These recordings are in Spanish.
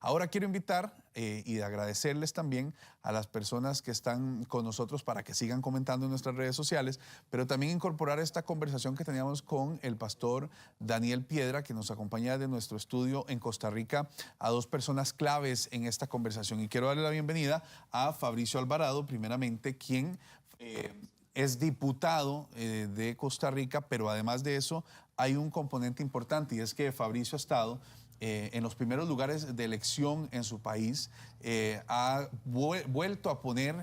Ahora quiero invitar y agradecerles también a las personas que están con nosotros para que sigan comentando en nuestras redes sociales, pero también incorporar esta conversación que teníamos con el pastor Daniel Piedra, que nos acompaña de nuestro estudio en Costa Rica, a dos personas claves en esta conversación. Y quiero darle la bienvenida a Fabricio Alvarado, primeramente, quien es diputado de Costa Rica, pero además de eso hay un componente importante, y es que Fabricio ha estado en los primeros lugares de elección en su país, ha vuelto a poner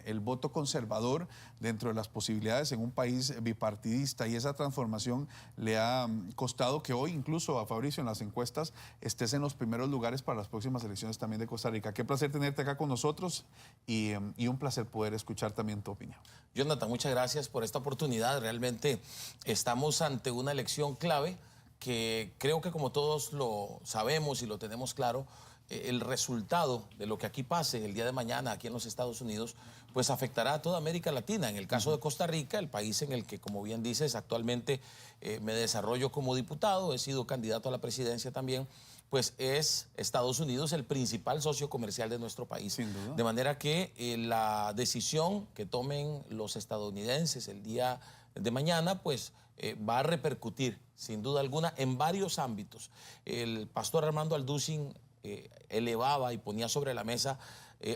el voto conservador dentro de las posibilidades en un país bipartidista, y esa transformación le ha costado que hoy incluso a Fabricio en las encuestas estés en los primeros lugares para las próximas elecciones también de Costa Rica. Qué placer tenerte acá con nosotros y un placer poder escuchar también tu opinión. Jonathan, muchas gracias por esta oportunidad. Realmente estamos ante una elección clave que creo que, como todos lo sabemos y lo tenemos claro, el resultado de lo que aquí pase el día de mañana aquí en los Estados Unidos, pues afectará a toda América Latina. En el caso de Costa Rica, el país en el que, como bien dices, actualmente me desarrollo como diputado, he sido candidato a la presidencia también, pues es Estados Unidos el principal socio comercial de nuestro país. Sin duda. De manera que la decisión que tomen los estadounidenses el día de mañana, pues va a repercutir, sin duda alguna, en varios ámbitos. El pastor Armando Alducin elevaba y ponía sobre la mesa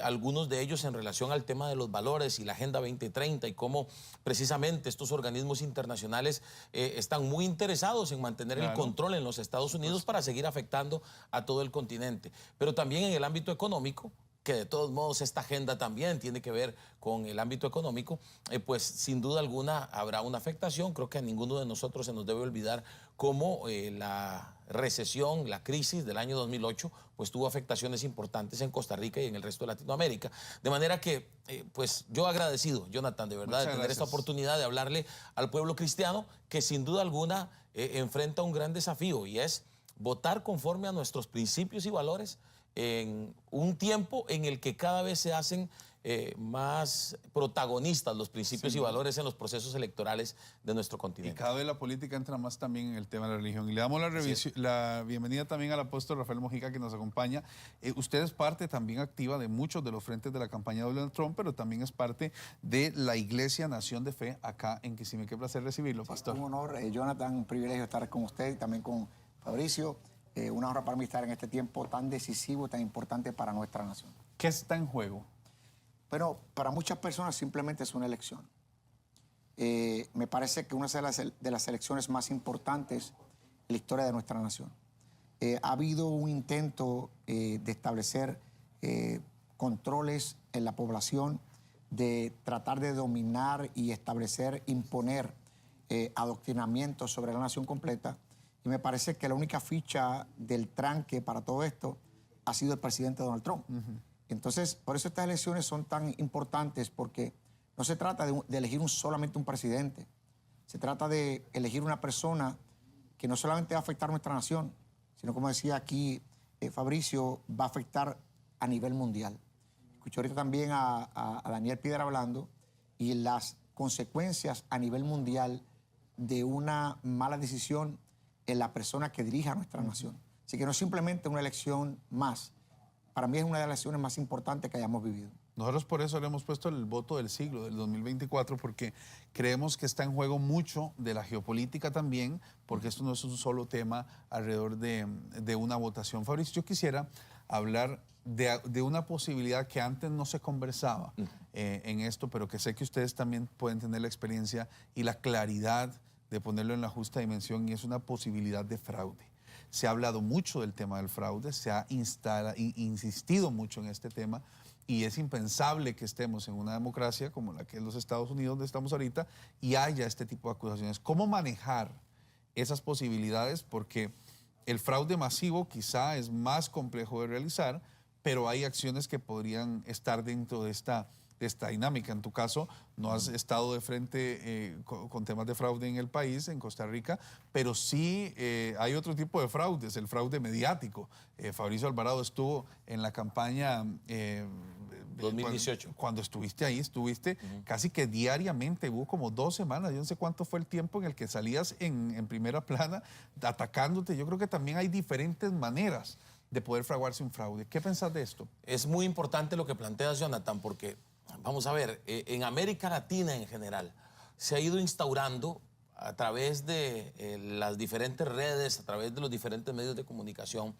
algunos de ellos en relación al tema de los valores y la Agenda 2030 y cómo precisamente estos organismos internacionales están muy interesados en mantener el control en los Estados Unidos para seguir afectando a todo el continente. Pero también en el ámbito económico, que de todos modos esta agenda también tiene que ver con el ámbito económico, pues sin duda alguna habrá una afectación. Creo que a ninguno de nosotros se nos debe olvidar cómo la recesión, la crisis del año 2008, pues tuvo afectaciones importantes en Costa Rica y en el resto de Latinoamérica. De manera que, pues yo agradecido, Jonathan, de verdad, de tener esta oportunidad de hablarle al pueblo cristiano, que sin duda alguna enfrenta un gran desafío, y es votar conforme a nuestros principios y valores en un tiempo en el que cada vez se hacen más protagonistas los principios y valores en los procesos electorales de nuestro continente. Y cada vez la política entra más también en el tema de la religión. Y le damos la bienvenida también al apóstol Rafael Mojica, que nos acompaña. Usted es parte también activa de muchos de los frentes de la campaña de Donald Trump, pero también es parte de la Iglesia Nación de Fe acá en Kissimmee. Qué placer recibirlo, pastor. Un honor, Jonathan, un privilegio estar con usted y también con Fabricio. Una honra para mí estar en este tiempo tan decisivo, tan importante para nuestra nación. ¿Qué está en juego? Pero para muchas personas simplemente es una elección. Me parece que una de las elecciones más importantes en la historia de nuestra nación. Ha habido un intento de establecer controles en la población, de tratar de dominar y establecer, imponer adoctrinamiento sobre la nación completa. Y me parece que la única ficha del tranque para todo esto ha sido el presidente Donald Trump. Entonces, por eso estas elecciones son tan importantes, porque no se trata de elegir solamente un presidente. Se trata de elegir una persona que no solamente va a afectar a nuestra nación, sino, como decía aquí Fabricio, va a afectar a nivel mundial. Escuché ahorita también a Daniel Piedra hablando, y las consecuencias a nivel mundial de una mala decisión en la persona que dirija a nuestra nación. Así que no es simplemente una elección más. Para mí es una de las elecciones más importantes que hayamos vivido. Nosotros por eso le hemos puesto el voto del siglo, del 2024, porque creemos que está en juego mucho de la geopolítica también, porque esto no es un solo tema alrededor de una votación. Fabricio, yo quisiera hablar de una posibilidad que antes no se conversaba en esto, pero que sé que ustedes también pueden tener la experiencia y la claridad de ponerlo en la justa dimensión, y es una posibilidad de fraude. Se ha hablado mucho del tema del fraude, se ha insistido mucho en este tema, y es impensable que estemos en una democracia como la que es los Estados Unidos, donde estamos ahorita, y haya este tipo de acusaciones. ¿Cómo manejar esas posibilidades? Porque el fraude masivo quizá es más complejo de realizar, pero hay acciones que podrían estar dentro de esta dinámica. En tu caso, no has estado de frente con temas de fraude en el país, en Costa Rica, pero sí hay otro tipo de fraudes, el fraude mediático. Fabricio Alvarado estuvo en la campaña 2018. Cuando estuviste ahí, estuviste casi que diariamente, hubo como 2 semanas, yo no sé cuánto fue el tiempo en el que salías en primera plana atacándote. Yo creo que también hay diferentes maneras de poder fraguarse un fraude. ¿Qué pensás de esto? Es muy importante lo que planteas, Jonathan, porque, vamos a ver, en América Latina en general se ha ido instaurando a través de las diferentes redes, a través de los diferentes medios de comunicación,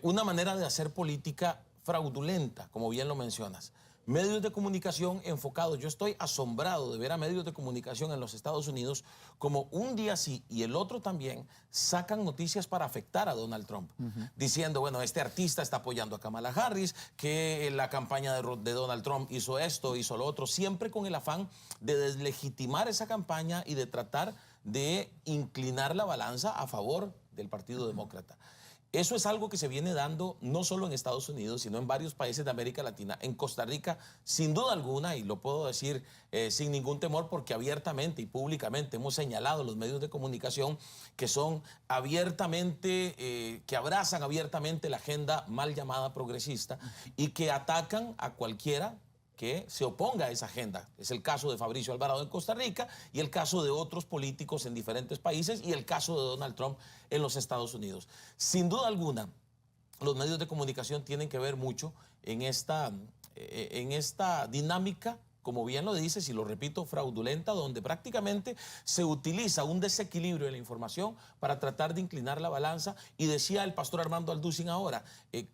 una manera de hacer política fraudulenta, como bien lo mencionas. Medios de comunicación enfocados. Yo estoy asombrado de ver a medios de comunicación en los Estados Unidos como un día sí y el otro también sacan noticias para afectar a Donald Trump, diciendo, bueno, este artista está apoyando a Kamala Harris, que la campaña de Donald Trump hizo esto, hizo lo otro, siempre con el afán de deslegitimar esa campaña y de tratar de inclinar la balanza a favor del Partido Demócrata. Eso es algo que se viene dando no solo en Estados Unidos, sino en varios países de América Latina. En Costa Rica, sin duda alguna, y lo puedo decir sin ningún temor, porque abiertamente y públicamente hemos señalado los medios de comunicación que son abiertamente, que abrazan abiertamente la agenda mal llamada progresista y que atacan a cualquiera que se oponga a esa agenda. Es el caso de Fabricio Alvarado en Costa Rica y el caso de otros políticos en diferentes países y el caso de Donald Trump en los Estados Unidos. Sin duda alguna, los medios de comunicación tienen que ver mucho en esta dinámica, como bien lo dices y lo repito, fraudulenta, donde prácticamente se utiliza un desequilibrio de la información para tratar de inclinar la balanza. Y decía el pastor Armando Alducin ahora,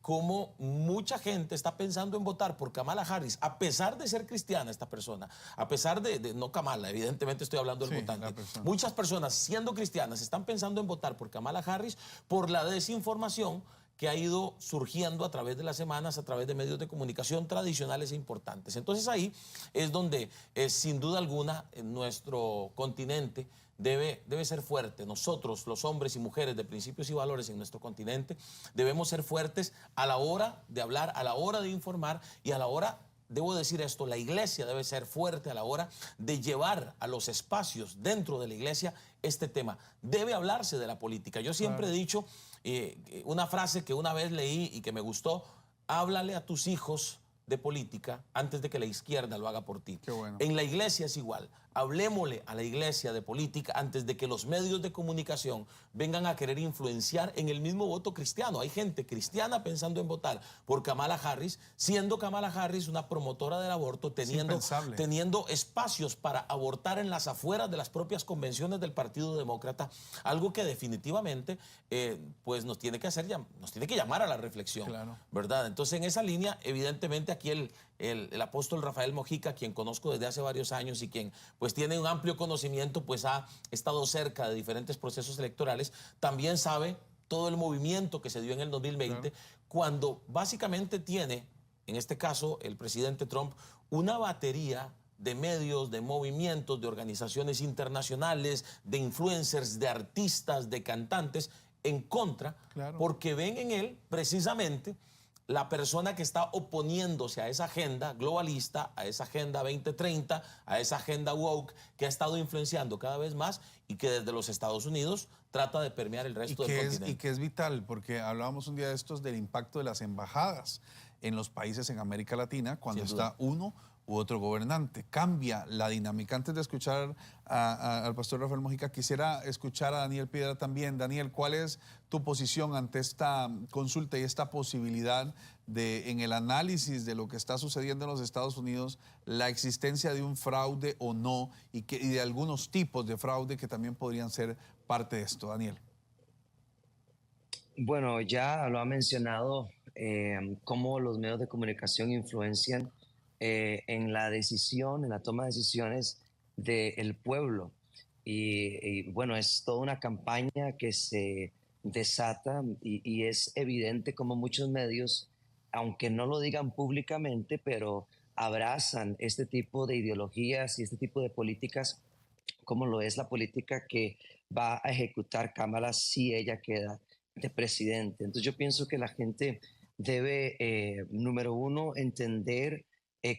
cómo mucha gente está pensando en votar por Kamala Harris, a pesar de ser cristiana esta persona, a pesar no Kamala, evidentemente estoy hablando del votante. Muchas personas siendo cristianas están pensando en votar por Kamala Harris por la desinformación que ha ido surgiendo a través de las semanas, a través de medios de comunicación tradicionales e importantes. Entonces ahí es donde, sin duda alguna, nuestro continente debe ser fuerte. Nosotros, los hombres y mujeres de principios y valores en nuestro continente, debemos ser fuertes a la hora de hablar, a la hora de informar y a la hora, debo decir esto, la iglesia debe ser fuerte a la hora de llevar a los espacios dentro de la iglesia este tema. Debe hablarse de la política. Yo siempre he dicho una frase que una vez leí y que me gustó: háblale a tus hijos de política antes de que la izquierda lo haga por ti. Qué bueno. En la iglesia es igual. Hablémosle a la iglesia de política antes de que los medios de comunicación vengan a querer influenciar en el mismo voto cristiano. Hay gente cristiana pensando en votar por Kamala Harris, siendo Kamala Harris una promotora del aborto, teniendo espacios para abortar en las afueras de las propias convenciones del Partido Demócrata, algo que definitivamente pues nos tiene que llamar a la reflexión, claro, ¿verdad? Entonces, en esa línea, evidentemente aquí el apóstol Rafael Mojica, quien conozco desde hace varios años y quien pues tiene un amplio conocimiento, pues ha estado cerca de diferentes procesos electorales, también sabe todo el movimiento que se dio en el 2020, claro, cuando básicamente tiene, en este caso el presidente Trump, una batería de medios, de movimientos, de organizaciones internacionales, de influencers, de artistas, de cantantes en contra, claro, porque ven en él precisamente la persona que está oponiéndose a esa agenda globalista, a esa agenda 2030, a esa agenda woke que ha estado influenciando cada vez más y que desde los Estados Unidos trata de permear el resto del continente. Y que es vital, porque hablábamos un día de estos del impacto de las embajadas en los países en América Latina cuando está uno u otro gobernante. Cambia la dinámica. Antes de escuchar al pastor Rafael Mojica, quisiera escuchar a Daniel Piedra también. Daniel, ¿cuál es tu posición ante esta consulta y esta posibilidad de, en el análisis de lo que está sucediendo en los Estados Unidos, la existencia de un fraude o no y de algunos tipos de fraude que también podrían ser parte de esto? Daniel. Bueno, ya lo ha mencionado, cómo los medios de comunicación influencian en la decisión, en la toma de decisiones del pueblo. Y bueno, es toda una campaña que se desata y es evidente como muchos medios, aunque no lo digan públicamente, pero abrazan este tipo de ideologías y este tipo de políticas, como lo es la política que va a ejecutar Kamala si ella queda de presidente. Entonces yo pienso que la gente debe, número uno, entender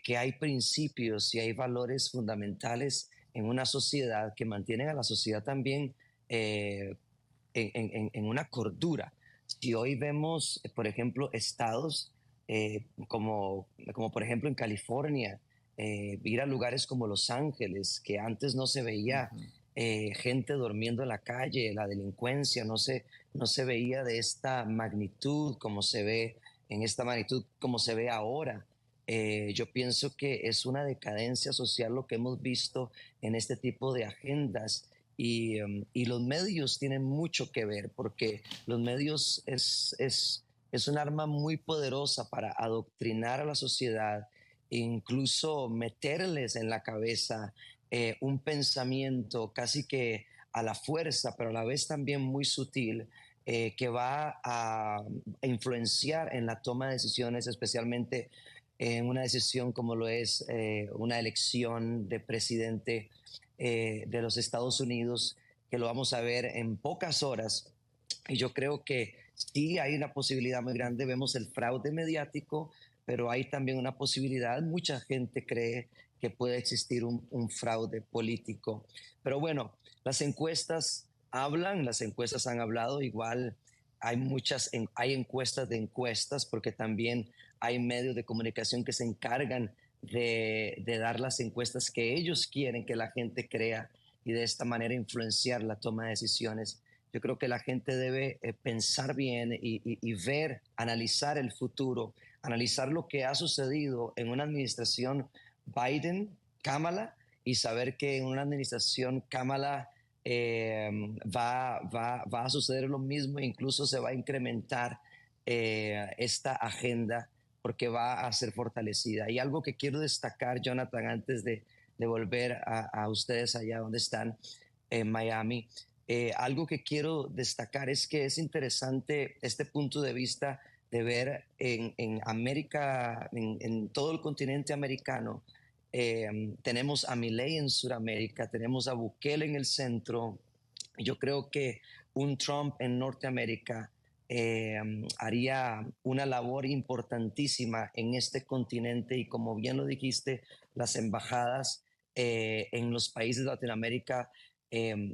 que hay principios y hay valores fundamentales en una sociedad que mantienen a la sociedad también en una cordura. Si hoy vemos, por ejemplo, estados como por ejemplo en California, ir a lugares como Los Ángeles, que antes no se veía gente durmiendo en la calle, la delincuencia no se veía de esta magnitud como se ve, en esta magnitud como se ve ahora. Yo pienso que es una decadencia social lo que hemos visto en este tipo de agendas y los medios tienen mucho que ver porque los medios es un arma muy poderosa para adoctrinar a la sociedad e incluso meterles en la cabeza un pensamiento casi que a la fuerza, pero a la vez también muy sutil, que va a influenciar en la toma de decisiones, especialmente en una decisión como lo es una elección de presidente de los Estados Unidos, que lo vamos a ver en pocas horas. Y yo creo que sí hay una posibilidad muy grande, vemos el fraude mediático, pero hay también una posibilidad, mucha gente cree que puede existir un fraude político. Pero bueno, las encuestas hablan, las encuestas han hablado, igual hay encuestas de encuestas, porque también hay medios de comunicación que se encargan de dar las encuestas que ellos quieren que la gente crea y de esta manera influenciar la toma de decisiones. Yo creo que la gente debe pensar bien y ver, analizar el futuro, analizar lo que ha sucedido en una administración Biden, Kamala, y saber que en una administración Kamala va a suceder lo mismo e incluso se va a incrementar esta agenda porque va a ser fortalecida. Y algo que quiero destacar, Jonathan, antes de volver a ustedes allá donde están, en Miami, algo que quiero destacar es que es interesante este punto de vista de ver en América, en todo el continente americano, tenemos a Milei en Sudamérica, tenemos a Bukele en el centro. Yo creo que un Trump en Norteamérica haría una labor importantísima en este continente y como bien lo dijiste, las embajadas en los países de Latinoamérica eh,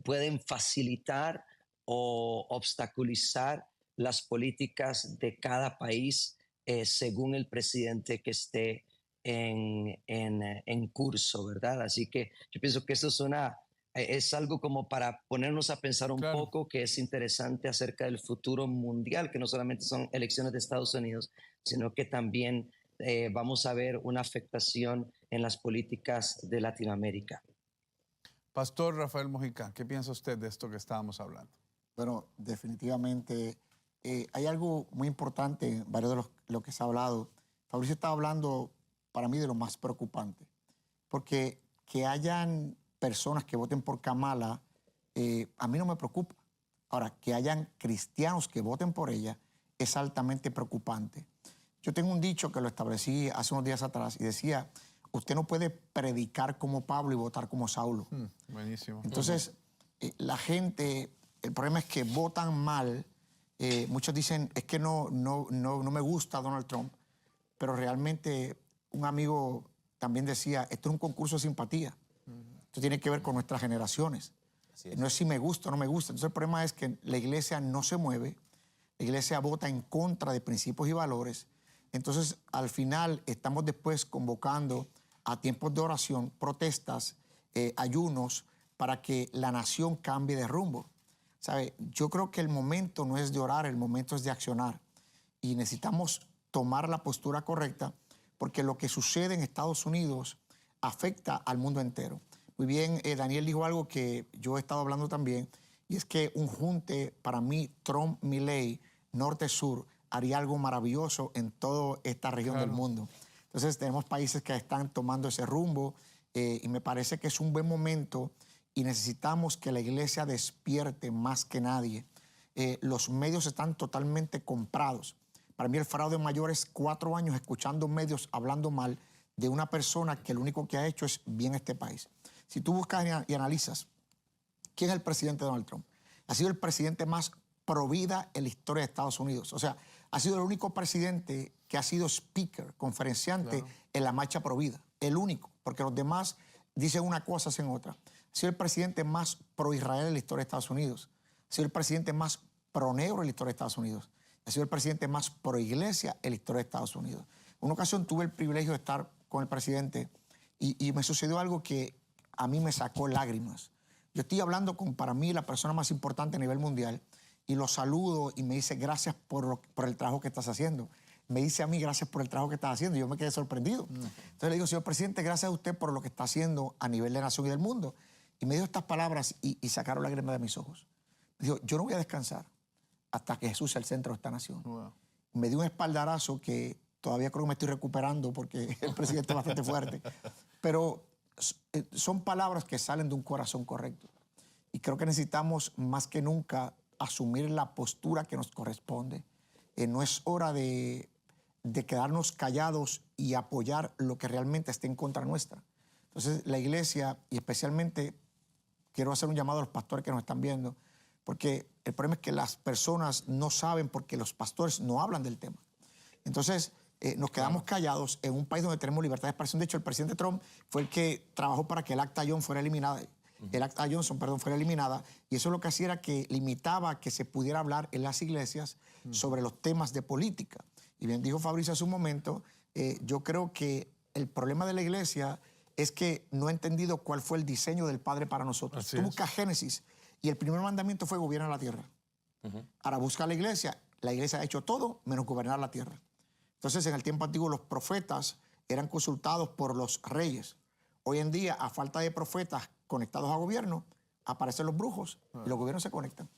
pueden facilitar o obstaculizar las políticas de cada país según el presidente que esté en curso, ¿verdad? Así que yo pienso que eso es algo como para ponernos a pensar un Claro. poco que es interesante acerca del futuro mundial, que no solamente son elecciones de Estados Unidos, sino que también vamos a ver una afectación en las políticas de Latinoamérica. Pastor Rafael Mojica, ¿qué piensa usted de esto que estábamos hablando? Bueno, definitivamente hay algo muy importante en varios de lo que se ha hablado. Fabricio estaba hablando para mí de lo más preocupante, porque que hayan personas que voten por Kamala, a mí no me preocupa. Ahora, que hayan cristianos que voten por ella es altamente preocupante. Yo tengo un dicho que lo establecí hace unos días atrás y decía, usted no puede predicar como Pablo y votar como Saulo. Buenísimo. Entonces, la gente, el problema es que votan mal. Muchos dicen, es que no me gusta Donald Trump, pero realmente un amigo también decía, esto es un concurso de simpatía. Esto tiene que ver con nuestras generaciones. No es si me gusta o no me gusta. Entonces el problema es que la iglesia no se mueve, la iglesia vota en contra de principios y valores. Entonces al final estamos después convocando a tiempos de oración, protestas, ayunos, para que la nación cambie de rumbo. ¿Sabe? Yo creo que el momento no es de orar, el momento es de accionar. Y necesitamos tomar la postura correcta porque lo que sucede en Estados Unidos afecta al mundo entero. Muy bien, Daniel dijo algo que yo he estado hablando también, y es que un junte, para mí, Trump-Milei, norte-sur, haría algo maravilloso en toda esta región del mundo. Entonces tenemos países que están tomando ese rumbo y me parece que es un buen momento y necesitamos que la iglesia despierte más que nadie. Los medios están totalmente comprados. Para mí el fraude mayor es 4 años escuchando medios hablando mal de una persona que lo único que ha hecho es bien a este país. Si tú buscas y analizas quién es el presidente Donald Trump, ha sido el presidente más pro vida en la historia de Estados Unidos. O sea, ha sido el único presidente que ha sido speaker, conferenciante en la marcha pro vida. El único, porque los demás dicen una cosa, hacen otra. Ha sido el presidente más pro Israel en la historia de Estados Unidos. Ha sido el presidente más pro negro en la historia de Estados Unidos. Ha sido el presidente más pro iglesia en la historia de Estados Unidos. En una ocasión tuve el privilegio de estar con el presidente y me sucedió algo que a mí me sacó lágrimas. Yo estoy hablando con, para mí, la persona más importante a nivel mundial y lo saludo y me dice gracias por el trabajo que estás haciendo. Me dice a mí gracias por el trabajo que estás haciendo y yo me quedé sorprendido. Entonces le digo, señor presidente, gracias a usted por lo que está haciendo a nivel de nación y del mundo. Y me dijo estas palabras y sacaron lágrimas de mis ojos. Me dijo, yo no voy a descansar hasta que Jesús sea el centro de esta nación. Wow. Me dio un espaldarazo que todavía creo que me estoy recuperando porque el presidente es bastante fuerte. Pero son palabras que salen de un corazón correcto. Y creo que necesitamos más que nunca asumir la postura que nos corresponde. No es hora de quedarnos callados y apoyar lo que realmente esté en contra nuestra. Entonces, la iglesia, y especialmente quiero hacer un llamado a los pastores que nos están viendo, porque el problema es que las personas no saben porque los pastores no hablan del tema. Entonces, nos quedamos callados en un país donde tenemos libertad de expresión. De hecho, el presidente Trump fue el que trabajó para que el Acta Johnson fuera eliminada. Fuera eliminada, y eso lo que hacía era que limitaba que se pudiera hablar en las iglesias sobre los temas de política. Y bien dijo Fabricio hace un momento, yo creo que el problema de la iglesia es que no ha entendido cuál fue el diseño del Padre para nosotros. Tú buscas Génesis y el primer mandamiento fue gobierna la tierra. Ahora busca la iglesia ha hecho todo menos gobernar la tierra. Entonces, en el tiempo antiguo los profetas eran consultados por los reyes. Hoy en día, a falta de profetas conectados a gobierno, aparecen los brujos y los gobiernos se conectan.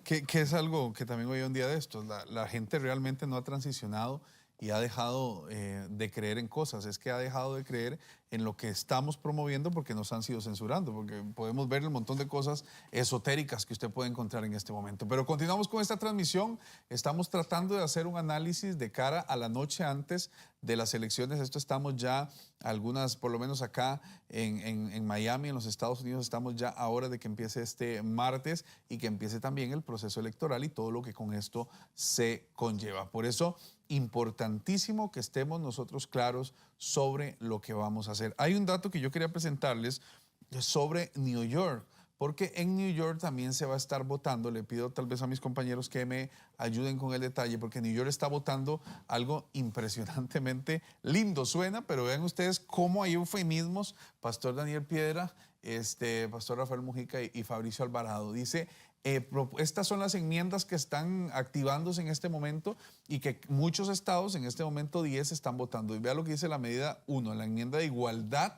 Que es algo que también hoy un día de estos, la gente realmente no ha transicionado y ha dejado de creer en cosas, es que ha dejado de creer en lo que estamos promoviendo porque nos han sido censurando, porque podemos ver el montón de cosas esotéricas que usted puede encontrar en este momento. Pero continuamos con esta transmisión, estamos tratando de hacer un análisis de cara a la noche antes de las elecciones. Esto estamos ya, algunas, por lo menos acá en Miami, en los Estados Unidos, estamos ya a hora de que empiece este martes y que empiece también el proceso electoral y todo lo que con esto se conlleva. Por eso, importantísimo que estemos nosotros claros sobre lo que vamos a hacer. Hay un dato que yo quería presentarles sobre New York, porque en New York también se va a estar votando. Le pido tal vez a mis compañeros que me ayuden con el detalle, porque New York está votando algo impresionantemente lindo. Suena, pero vean ustedes cómo hay eufemismos. Pastor Daniel Piedra, Pastor Rafael Mujica y Fabricio Alvarado. Dice, estas son las enmiendas que están activándose en este momento y que muchos estados, en este momento 10, están votando. Y vea lo que dice la medida 1, la enmienda de igualdad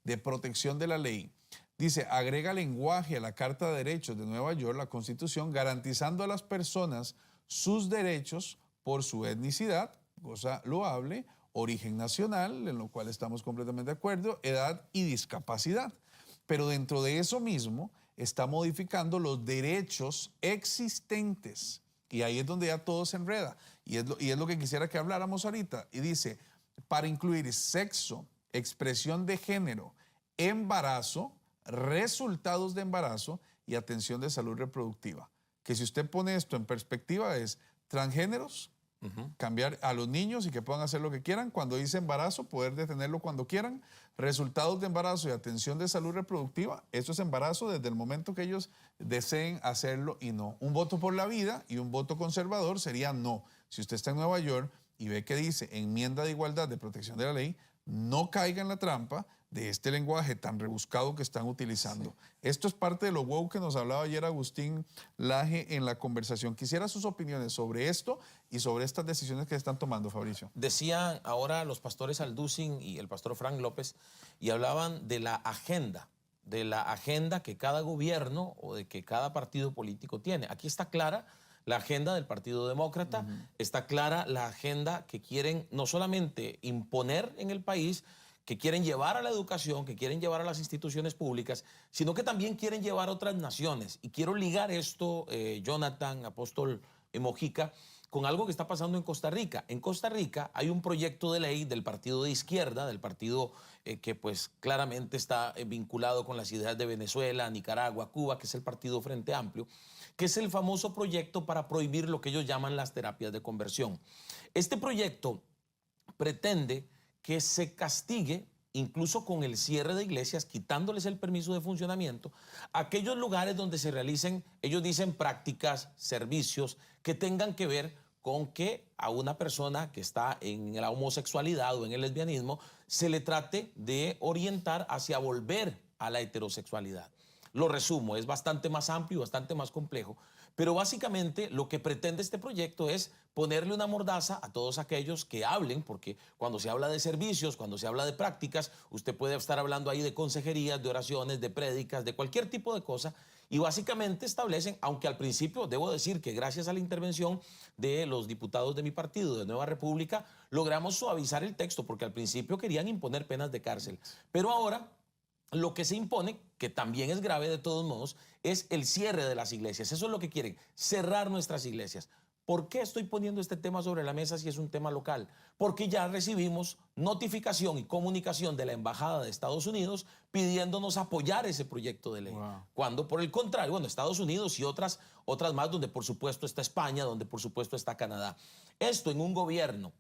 de protección de la ley. Dice, agrega lenguaje a la Carta de Derechos de Nueva York, la Constitución, garantizando a las personas sus derechos por su etnicidad, cosa loable, origen nacional, en lo cual estamos completamente de acuerdo, edad y discapacidad. Pero dentro de eso mismo está modificando los derechos existentes. Y ahí es donde ya todo se enreda. Y es lo que quisiera que habláramos ahorita. Y dice, para incluir sexo, expresión de género, embarazo, resultados de embarazo y atención de salud reproductiva. Que si usted pone esto en perspectiva es transgéneros, cambiar a los niños y que puedan hacer lo que quieran. Cuando dice embarazo, poder detenerlo cuando quieran. Resultados de embarazo y atención de salud reproductiva. Eso es embarazo desde el momento que ellos deseen hacerlo y no. Un voto por la vida y un voto conservador sería no. Si usted está en Nueva York y ve que dice enmienda de igualdad de protección de la ley, no caiga en la trampa de este lenguaje tan rebuscado que están utilizando. Sí. Esto es parte de lo woke que nos hablaba ayer Agustín Laje en la conversación. Quisiera sus opiniones sobre esto y sobre estas decisiones que están tomando, Fabricio. Decían ahora los pastores Alducin y el pastor Frank López y hablaban de la agenda que cada gobierno o de que cada partido político tiene. Aquí está clara la agenda del Partido Demócrata, está clara la agenda que quieren no solamente imponer en el país, que quieren llevar a la educación, que quieren llevar a las instituciones públicas, sino que también quieren llevar a otras naciones. Y quiero ligar esto, Jonathan, Apóstol Mojica, con algo que está pasando en Costa Rica. En Costa Rica hay un proyecto de ley del partido de izquierda, del partido que pues claramente está vinculado con las ideas de Venezuela, Nicaragua, Cuba, que es el Partido Frente Amplio, que es el famoso proyecto para prohibir lo que ellos llaman las terapias de conversión. Este proyecto pretende que se castigue, incluso con el cierre de iglesias, quitándoles el permiso de funcionamiento, aquellos lugares donde se realicen, ellos dicen, prácticas, servicios que tengan que ver con que a una persona que está en la homosexualidad o en el lesbianismo se le trate de orientar hacia volver a la heterosexualidad. Lo resumo, es bastante más amplio, bastante más complejo, pero básicamente lo que pretende este proyecto es ponerle una mordaza a todos aquellos que hablen, porque cuando se habla de servicios, cuando se habla de prácticas, usted puede estar hablando ahí de consejerías, de oraciones, de prédicas, de cualquier tipo de cosa, y básicamente establecen, aunque al principio debo decir que gracias a la intervención de los diputados de mi partido, de Nueva República, logramos suavizar el texto, porque al principio querían imponer penas de cárcel, pero ahora lo que se impone, que también es grave de todos modos, es el cierre de las iglesias. Eso es lo que quieren, cerrar nuestras iglesias. ¿Por qué estoy poniendo este tema sobre la mesa si es un tema local? Porque ya recibimos notificación y comunicación de la Embajada de Estados Unidos pidiéndonos apoyar ese proyecto de ley. Wow. Cuando por el contrario, bueno, Estados Unidos y otras más, donde por supuesto está España, donde por supuesto está Canadá. Esto en un gobierno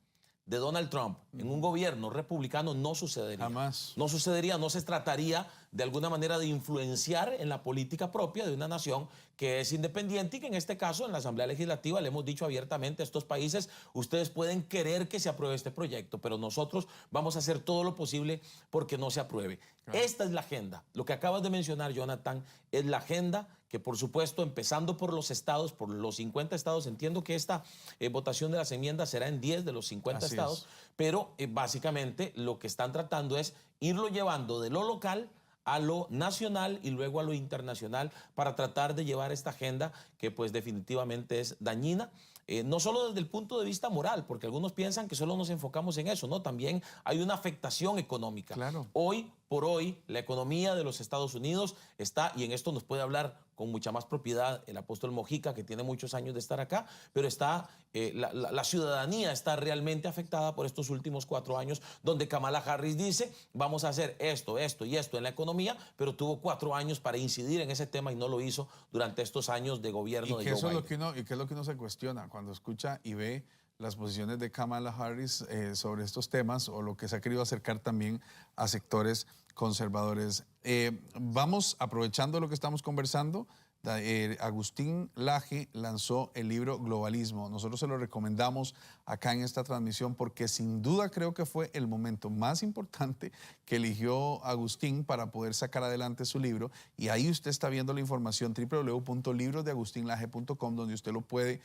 de Donald Trump, en un gobierno republicano, no sucedería. Jamás. No sucedería, no se trataría de alguna manera de influenciar en la política propia de una nación que es independiente y que en este caso en la Asamblea Legislativa le hemos dicho abiertamente a estos países, ustedes pueden querer que se apruebe este proyecto, pero nosotros vamos a hacer todo lo posible porque no se apruebe. Claro. Esta es la agenda. Lo que acabas de mencionar, Jonathan, es la agenda que por supuesto, empezando por los estados, por los 50 estados, entiendo que esta votación de las enmiendas será en 10 de los 50 Así estados, pero básicamente lo que están tratando es irlo llevando de lo local a lo nacional y luego a lo internacional para tratar de llevar esta agenda que pues definitivamente es dañina. No solo desde el punto de vista moral, porque algunos piensan que solo nos enfocamos en eso, ¿no? También hay una afectación económica. Claro. Hoy por hoy, la economía de los Estados Unidos está, y en esto nos puede hablar con mucha más propiedad el apóstol Mojica, que tiene muchos años de estar acá, pero está, la ciudadanía está realmente afectada por estos últimos 4 años, donde Kamala Harris dice, vamos a hacer esto, esto y esto en la economía, pero tuvo 4 años para incidir en ese tema y no lo hizo durante estos años de gobierno de Joe Biden. ¿Y qué es lo que uno se cuestiona cuando escucha y ve las posiciones de Kamala Harris sobre estos temas o lo que se ha querido acercar también a sectores conservadores? Vamos, aprovechando lo que estamos conversando, Agustín Laje lanzó el libro Globalismo. Nosotros se lo recomendamos acá en esta transmisión porque sin duda creo que fue el momento más importante que eligió Agustín para poder sacar adelante su libro. Y ahí usted está viendo la información www.librosdeagustinlaje.com, donde usted lo puede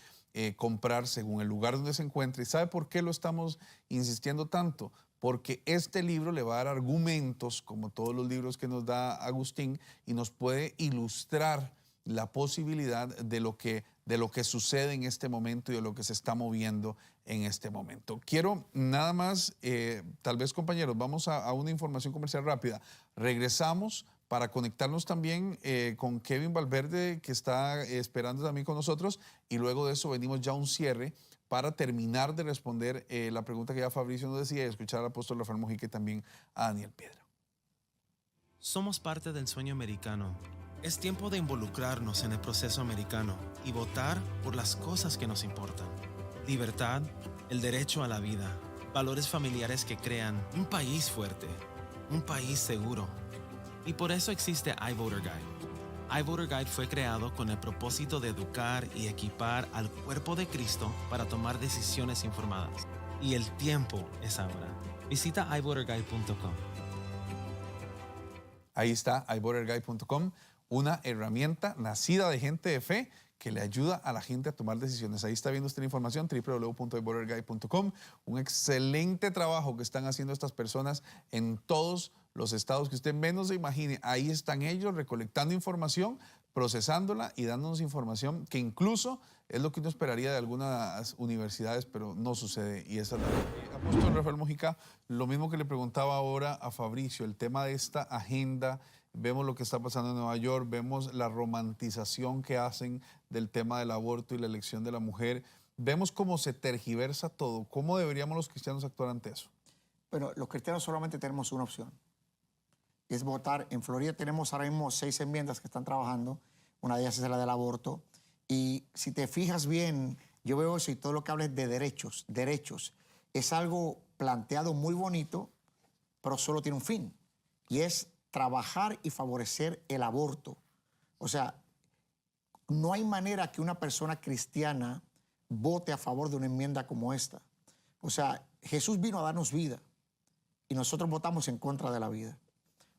comprar según el lugar donde se encuentre. ¿Y sabe por qué lo estamos insistiendo tanto? Porque este libro le va a dar argumentos, como todos los libros que nos da Agustín, y nos puede ilustrar la posibilidad de lo que sucede en este momento y de lo que se está moviendo en este momento. Quiero nada más, tal vez compañeros, vamos a una información comercial rápida. Regresamos para conectarnos también con Kevin Valverde, que está esperando también con nosotros, y luego de eso venimos ya a un cierre para terminar de responder la pregunta que ya Fabricio nos decía y escuchar al apóstol Rafael Mojica y también a Daniel Piedra. Somos parte del sueño americano. Es tiempo de involucrarnos en el proceso americano y votar por las cosas que nos importan. Libertad, el derecho a la vida, valores familiares que crean un país fuerte, un país seguro. Y por eso existe iVoter Guide. iVoter Guide fue creado con el propósito de educar y equipar al cuerpo de Cristo para tomar decisiones informadas. Y el tiempo es ahora. Visita iVoterGuide.com. Ahí está, iVoterGuide.com, una herramienta nacida de gente de fe que le ayuda a la gente a tomar decisiones. Ahí está viendo usted la información, www.iVoterGuide.com. Un excelente trabajo que están haciendo estas personas en todos los estados que usted menos se imagine. Ahí están ellos recolectando información, procesándola y dándonos información que incluso es lo que uno esperaría de algunas universidades, pero no sucede. Y esa es la apóstol Rafael Mojica, lo mismo que le preguntaba ahora a Fabricio, el tema de esta agenda. Vemos lo que está pasando en Nueva York, vemos la romantización que hacen del tema del aborto y la elección de la mujer. Vemos cómo se tergiversa todo. ¿Cómo deberíamos los cristianos actuar ante eso? Bueno, los cristianos solamente tenemos una opción. Es votar. En Florida tenemos ahora mismo 6 enmiendas que están trabajando. Una de ellas es la del aborto. Y si te fijas bien, yo veo eso y todo lo que habla es de derechos. Derechos. Es algo planteado muy bonito, pero solo tiene un fin. Y es trabajar y favorecer el aborto. O sea, no hay manera que una persona cristiana vote a favor de una enmienda como esta. O sea, Jesús vino a darnos vida y nosotros votamos en contra de la vida.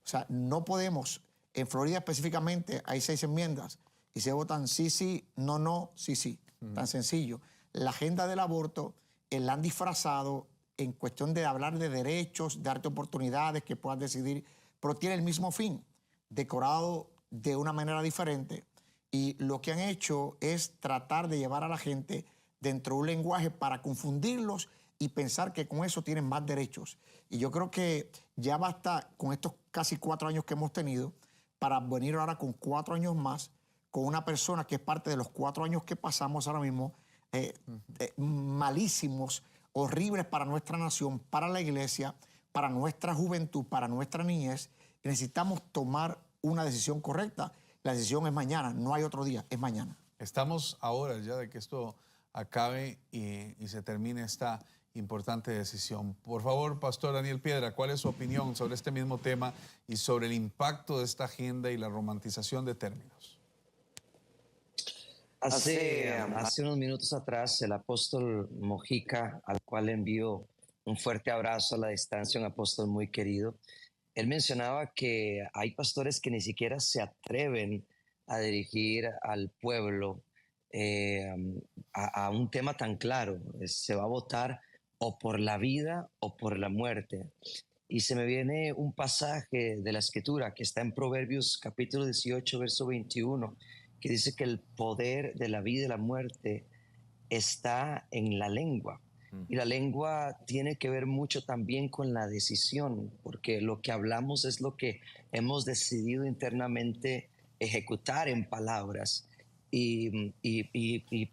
O sea, no podemos En Florida específicamente hay 6 enmiendas y se votan sí, sí, no, no, sí, sí. Tan sencillo. La agenda del aborto la han disfrazado en cuestión de hablar de derechos, darte oportunidades que puedas decidir, pero tiene el mismo fin, decorado de una manera diferente. Y lo que han hecho es tratar de llevar a la gente dentro de un lenguaje para confundirlos y pensar que con eso tienen más derechos. Y yo creo que ya basta con estos casi 4 años que hemos tenido para venir ahora con 4 años más con una persona que es parte de los 4 años que pasamos ahora mismo, malísimos, horribles para nuestra nación, para la iglesia, para nuestra juventud, para nuestra niñez. Y necesitamos tomar una decisión correcta. La decisión es mañana, no hay otro día, es mañana. Estamos a horas ya de que esto acabe y se termine esta importante decisión. Por favor, Pastor Daniel Piedra, ¿cuál es su opinión sobre este mismo tema y sobre el impacto de esta agenda y la romantización de términos? Hace unos minutos atrás, el apóstol Mojica, al cual envío un fuerte abrazo a la distancia, un apóstol muy querido, él mencionaba que hay pastores que ni siquiera se atreven a dirigir al pueblo a un tema tan claro. Se va a votar o por la vida o por la muerte. Y se me viene un pasaje de la Escritura que está en Proverbios capítulo 18, verso 21, que dice que el poder de la vida y la muerte está en la lengua. Y la lengua tiene que ver mucho también con la decisión, porque lo que hablamos es lo que hemos decidido internamente ejecutar en palabras. Y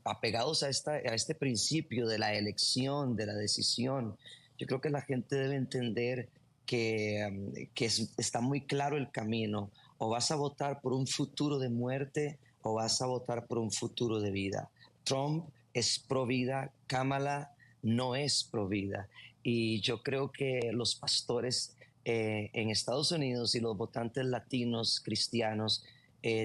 apegados a este principio de la elección, de la decisión, yo creo que la gente debe entender que está muy claro el camino. O vas a votar por un futuro de muerte o vas a votar por un futuro de vida. Trump es pro vida, Kamala no es pro vida. Y yo creo que los pastores en Estados Unidos y los votantes latinos cristianos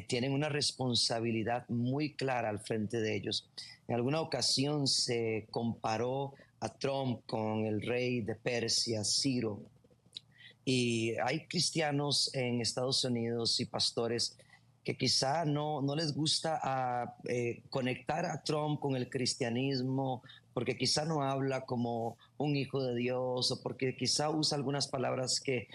tienen una responsabilidad muy clara al frente de ellos. En alguna ocasión se comparó a Trump con el rey de Persia, Ciro. Y hay cristianos en Estados Unidos y pastores que quizá no les gusta conectar a Trump con el cristianismo, porque quizá no habla como un hijo de Dios o porque quizá usa algunas palabras que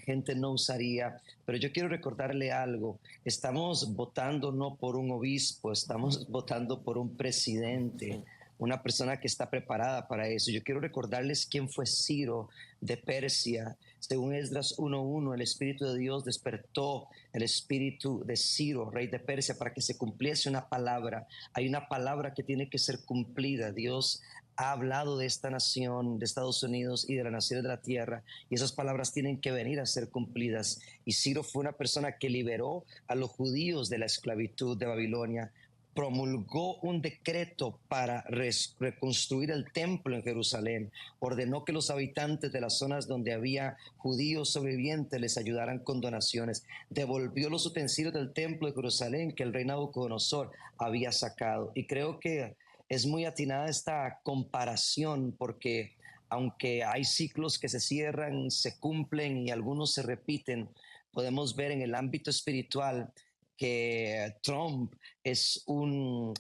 gente no usaría. Pero yo quiero recordarle algo. Estamos votando no por un obispo, estamos votando por un presidente, una persona que está preparada para eso. Yo quiero recordarles quién fue Ciro de Persia. Según Esdras 1:1, el Espíritu de Dios despertó el espíritu de Ciro, rey de Persia, para que se cumpliese una palabra. Hay una palabra que tiene que ser cumplida. Dios ha hablado de esta nación, de Estados Unidos y de las naciones de la tierra, y esas palabras tienen que venir a ser cumplidas. Y Ciro fue una persona que liberó a los judíos de la esclavitud de Babilonia, promulgó un decreto para reconstruir el templo en Jerusalén, ordenó que los habitantes de las zonas donde había judíos sobrevivientes les ayudaran con donaciones, devolvió los utensilios del templo de Jerusalén que el rey Nabucodonosor había sacado. Y creo que es muy atinada esta comparación, porque aunque hay ciclos que se cierran, se cumplen y algunos se repiten, podemos ver en el ámbito espiritual que Trump es un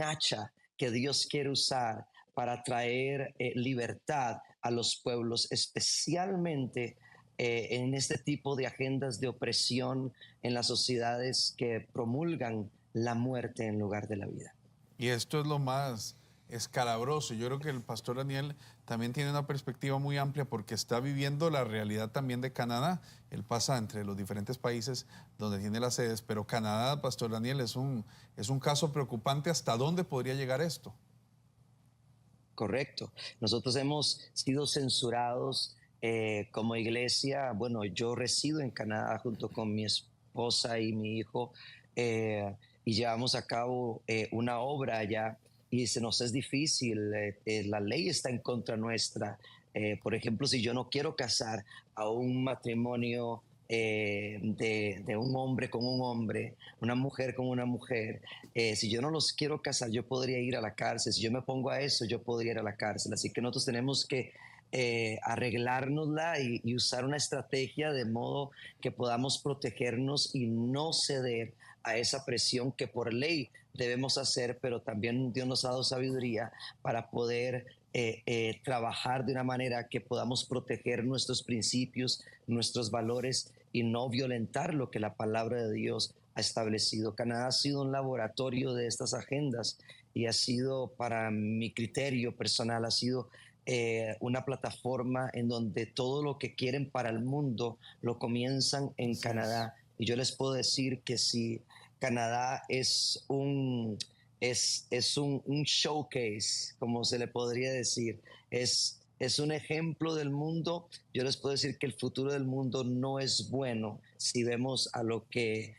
hacha que Dios quiere usar para traer libertad a los pueblos, especialmente en este tipo de agendas de opresión en las sociedades que promulgan la muerte en lugar de la vida. Y esto es lo más escabroso. Yo creo que el pastor Daniel también tiene una perspectiva muy amplia porque está viviendo la realidad también de Canadá. Él pasa entre los diferentes países donde tiene las sedes, pero Canadá, pastor Daniel, es un caso preocupante. ¿Hasta dónde podría llegar esto? Correcto. Nosotros hemos sido censurados como iglesia. Bueno, yo resido en Canadá junto con mi esposa y mi hijo y llevamos a cabo una obra allá y se nos es difícil. La ley está en contra nuestra. Por ejemplo, si yo no quiero casar a un matrimonio de un hombre con un hombre, una mujer con una mujer, si yo no los quiero casar, yo podría ir a la cárcel. Si yo me pongo a eso, yo podría ir a la cárcel. Así que nosotros tenemos que arreglárnosla y usar una estrategia de modo que podamos protegernos y no ceder a esa presión que por ley debemos hacer, pero también Dios nos ha dado sabiduría para poder trabajar de una manera que podamos proteger nuestros principios, nuestros valores y no violentar lo que la palabra de Dios ha establecido. Canadá ha sido un laboratorio de estas agendas y ha sido, para mi criterio personal, ha sido una plataforma en donde todo lo que quieren para el mundo lo comienzan en Canadá. Y yo les puedo decir que si Canadá es un showcase, como se le podría decir, es un ejemplo del mundo. Yo les puedo decir que el futuro del mundo no es bueno si vemos a lo que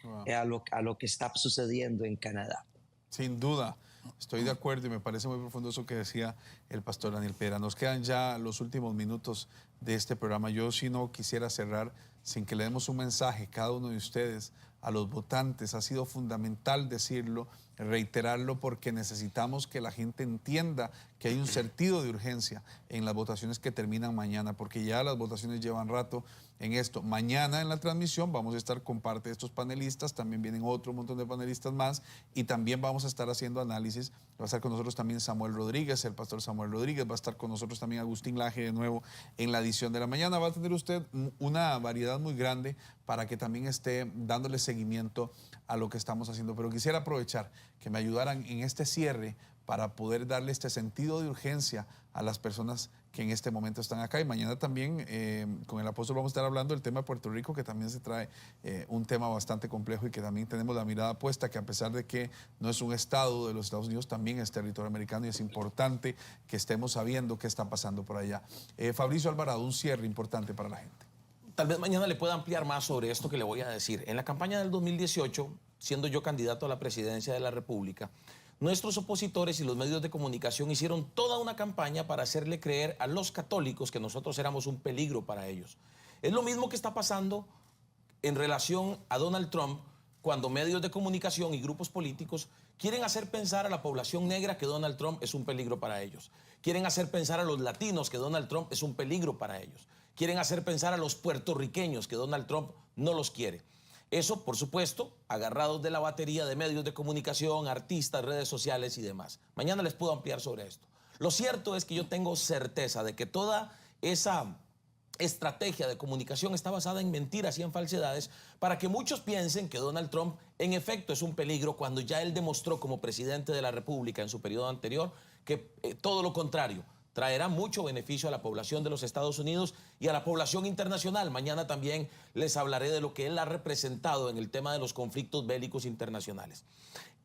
está sucediendo en Canadá. Sin duda, estoy de acuerdo y me parece muy profundo eso que decía el pastor Daniel Piedra. Nos quedan ya los últimos minutos de este programa. Yo sí no quisiera cerrar sin que le demos un mensaje cada uno de ustedes a los votantes. Ha sido fundamental decirlo, reiterarlo, porque necesitamos que la gente entienda que hay un sentido de urgencia en las votaciones que terminan mañana, porque ya las votaciones llevan rato en esto. Mañana en la transmisión vamos a estar con parte de estos panelistas, también vienen otro montón de panelistas más y también vamos a estar haciendo análisis. Va a estar con nosotros también Samuel Rodríguez, el pastor Samuel Rodríguez, va a estar con nosotros también Agustín Laje de nuevo en la edición de la mañana. Va a tener usted una variedad muy grande para que también esté dándole seguimiento a lo que estamos haciendo. Pero quisiera aprovechar que me ayudaran en este cierre para poder darle este sentido de urgencia a las personas que en este momento están acá. Y mañana también con el apóstol vamos a estar hablando del tema de Puerto Rico, que también se trae un tema bastante complejo y que también tenemos la mirada puesta, que a pesar de que no es un estado de los Estados Unidos, también es territorio americano y es importante que estemos sabiendo qué está pasando por allá. Fabricio Alvarado, un cierre importante para la gente. Tal vez mañana le pueda ampliar más sobre esto que le voy a decir. En la campaña del 2018, siendo yo candidato a la presidencia de la República, nuestros opositores y los medios de comunicación hicieron toda una campaña para hacerle creer a los católicos que nosotros éramos un peligro para ellos. Es lo mismo que está pasando en relación a Donald Trump, cuando medios de comunicación y grupos políticos quieren hacer pensar a la población negra que Donald Trump es un peligro para ellos. Quieren hacer pensar a los latinos que Donald Trump es un peligro para ellos. Quieren hacer pensar a los puertorriqueños que Donald Trump no los quiere. Eso, por supuesto, agarrados de la batería de medios de comunicación, artistas, redes sociales y demás. Mañana les puedo ampliar sobre esto. Lo cierto es que yo tengo certeza de que toda esa estrategia de comunicación está basada en mentiras y en falsedades para que muchos piensen que Donald Trump en efecto es un peligro, cuando ya él demostró como presidente de la República en su periodo anterior que todo lo contrario, traerá mucho beneficio a la población de los Estados Unidos y a la población internacional. Mañana también les hablaré de lo que él ha representado en el tema de los conflictos bélicos internacionales.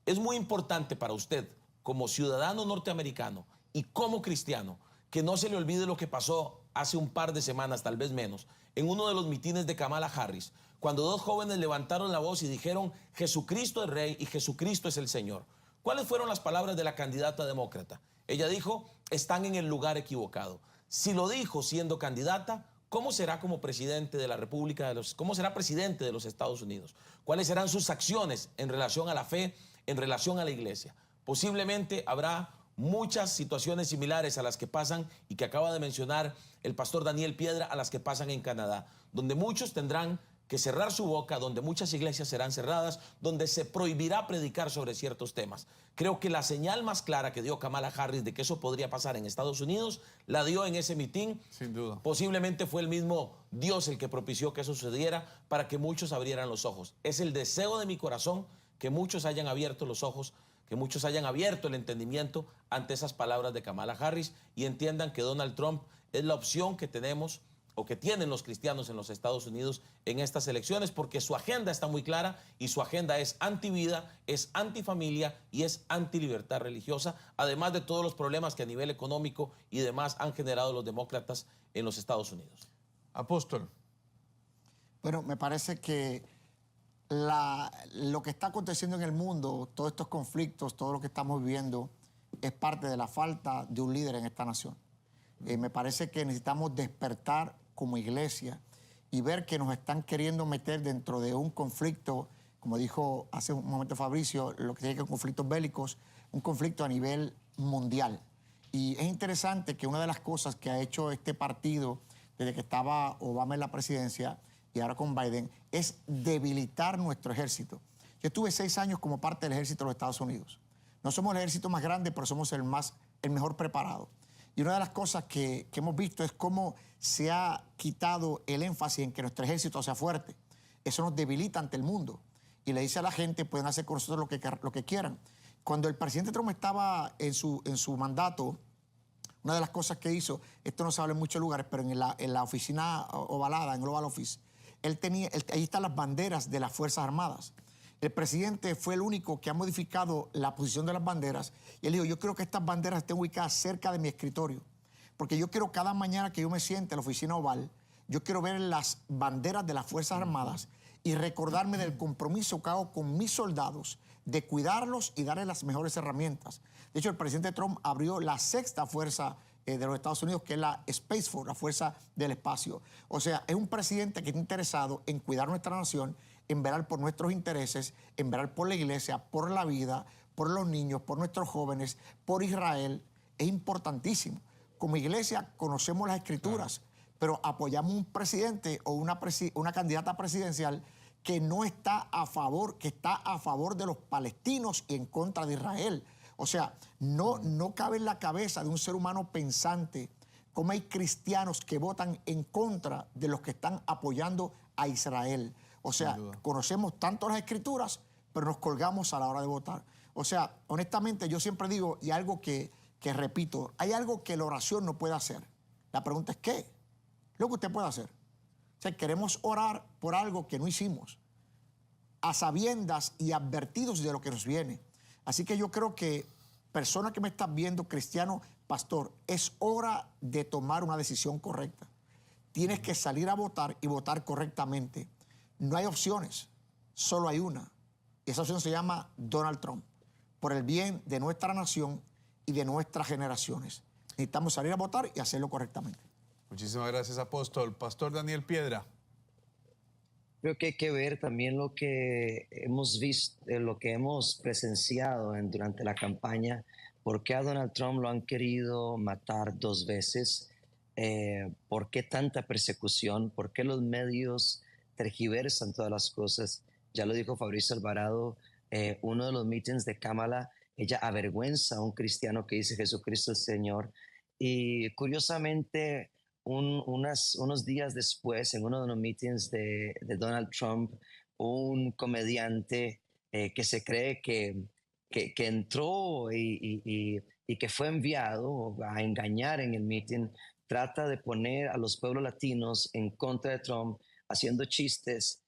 Es muy importante para usted, como ciudadano norteamericano y como cristiano, que no se le olvide lo que pasó hace un par de semanas, tal vez menos, en uno de los mitines de Kamala Harris, cuando dos jóvenes levantaron la voz y dijeron: Jesucristo es Rey y Jesucristo es el Señor. ¿Cuáles fueron las palabras de la candidata demócrata? Ella dijo: están en el lugar equivocado. Si lo dijo siendo candidata, ¿cómo será como presidente de la República cómo será presidente de los Estados Unidos? ¿Cuáles serán sus acciones en relación a la fe, en relación a la iglesia? Posiblemente habrá muchas situaciones similares a las que pasan y que acaba de mencionar el pastor Daniel Piedra, a las que pasan en Canadá, donde muchos tendrán que cerrar su boca, donde muchas iglesias serán cerradas, donde se prohibirá predicar sobre ciertos temas. Creo que la señal más clara que dio Kamala Harris de que eso podría pasar en Estados Unidos, la dio en ese mitin. Sin duda. Posiblemente fue el mismo Dios el que propició que eso sucediera para que muchos abrieran los ojos. Es el deseo de mi corazón que muchos hayan abierto los ojos, que muchos hayan abierto el entendimiento ante esas palabras de Kamala Harris y entiendan que Donald Trump es la opción que tenemos o que tienen los cristianos en los Estados Unidos en estas elecciones, porque su agenda está muy clara y su agenda es antivida, es antifamilia y es antilibertad religiosa, además de todos los problemas que a nivel económico y demás han generado los demócratas en los Estados Unidos. Apóstol. Bueno, me parece que lo que está aconteciendo en el mundo, todos estos conflictos, todo lo que estamos viviendo, es parte de la falta de un líder en esta nación. Me parece que necesitamos despertar como iglesia y ver que nos están queriendo meter dentro de un conflicto, como dijo hace un momento Fabricio, lo que tiene que ver con conflictos bélicos, un conflicto a nivel mundial. Y es interesante que una de las cosas que ha hecho este partido desde que estaba Obama en la presidencia y ahora con Biden es debilitar nuestro ejército. Yo estuve 6 años como parte del ejército de los Estados Unidos. No somos el ejército más grande, pero somos el mejor preparado. Y una de las cosas que hemos visto es cómo se ha quitado el énfasis en que nuestro ejército sea fuerte. Eso nos debilita ante el mundo. Y le dice a la gente, pueden hacer con nosotros lo que quieran. Cuando el presidente Trump estaba en su mandato, una de las cosas que hizo, esto no se habla en muchos lugares, pero en la oficina ovalada, en Global Office, ahí están las banderas de las Fuerzas Armadas. El presidente fue el único que ha modificado la posición de las banderas y él dijo, yo quiero que estas banderas estén ubicadas cerca de mi escritorio, porque yo quiero cada mañana que yo me siente en la oficina oval, yo quiero ver las banderas de las Fuerzas Armadas y recordarme del compromiso que hago con mis soldados de cuidarlos y darles las mejores herramientas. De hecho, el presidente Trump abrió la 6ª fuerza de los Estados Unidos, que es la Space Force, la fuerza del espacio. O sea, es un presidente que está interesado en cuidar nuestra nación, en velar por nuestros intereses, en velar por la iglesia, por la vida, por los niños, por nuestros jóvenes, por Israel. Es importantísimo. Como iglesia conocemos las escrituras, pero apoyamos un presidente o una candidata presidencial que no está a favor, que está a favor de los palestinos y en contra de Israel. O sea, no cabe en la cabeza de un ser humano pensante cómo hay cristianos que votan en contra de los que están apoyando a Israel. O sea, conocemos tanto las escrituras, pero nos colgamos a la hora de votar. O sea, honestamente, yo siempre digo, y algo que repito, hay algo que la oración no puede hacer. La pregunta es, ¿qué? Lo que usted puede hacer. O sea, queremos orar por algo que no hicimos, a sabiendas y advertidos de lo que nos viene. Así que yo creo que, persona que me estás viendo, cristiano, pastor, es hora de tomar una decisión correcta. Tienes que salir a votar y votar correctamente. No hay opciones, solo hay una. Y esa opción se llama Donald Trump, por el bien de nuestra nación y de nuestras generaciones. Necesitamos salir a votar y hacerlo correctamente. Muchísimas gracias, apóstol. Pastor Daniel Piedra. Creo que hay que ver también lo que hemos visto, lo que hemos presenciado durante la campaña, por qué a Donald Trump lo han querido matar 2 veces, por qué tanta persecución, por qué los medios tergiversan todas las cosas. Ya lo dijo Fabricio Alvarado, uno de los mítines de Kamala, ella avergüenza a un cristiano que dice Jesucristo es Señor. Y curiosamente, unos días después, en uno de los meetings de Donald Trump, un comediante que se cree que entró y que fue enviado a engañar en el meeting, trata de poner a los pueblos latinos en contra de Trump, haciendo chistes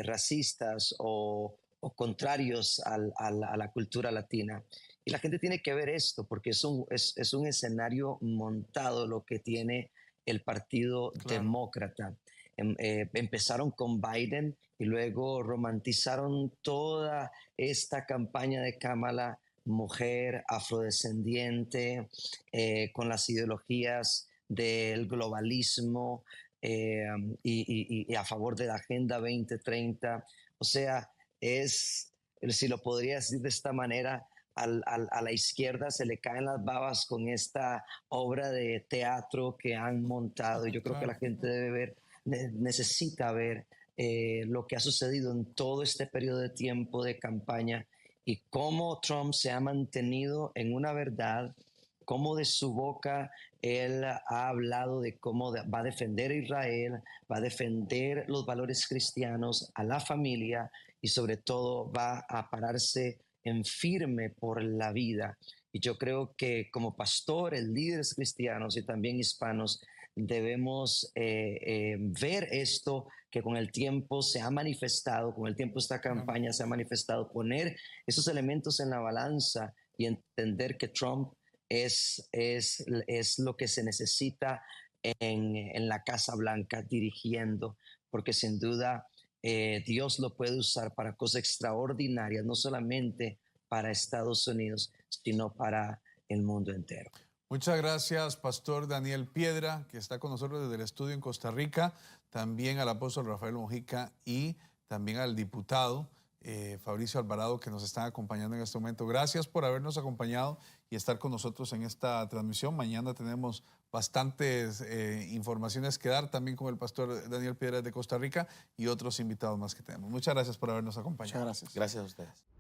racistas o contrarios a la cultura latina. Y la gente tiene que ver esto, porque es un escenario montado lo que tiene el Partido Demócrata. Empezaron con Biden y luego romantizaron toda esta campaña de Kamala, mujer afrodescendiente, con las ideologías del globalismo y a favor de la Agenda 2030. O sea, si lo podría decir de esta manera, a la izquierda se le caen las babas con esta obra de teatro que han montado. Yo creo que la gente necesita ver lo que ha sucedido en todo este periodo de tiempo de campaña y cómo Trump se ha mantenido en una verdad, cómo de su boca él ha hablado de cómo va a defender a Israel, va a defender los valores cristianos, a la familia y sobre todo va a pararse en firme por la vida. Y yo creo que como pastores, líderes cristianos y también hispanos, debemos ver esto que con el tiempo se ha manifestado, con el tiempo esta campaña se ha manifestado, poner esos elementos en la balanza y entender que Trump es lo que se necesita en la Casa Blanca dirigiendo, porque sin duda Dios lo puede usar para cosas extraordinarias, no solamente para Estados Unidos, sino para el mundo entero. Muchas gracias, Pastor Daniel Piedra, que está con nosotros desde el estudio en Costa Rica, también al apóstol Rafael Mojica y también al diputado Fabricio Alvarado, que nos están acompañando en este momento. Gracias por habernos acompañado y estar con nosotros en esta transmisión. Mañana tenemos bastantes informaciones que dar, también con el pastor Daniel Piedras de Costa Rica y otros invitados más que tenemos. Muchas gracias por habernos acompañado. Muchas gracias. Gracias a ustedes.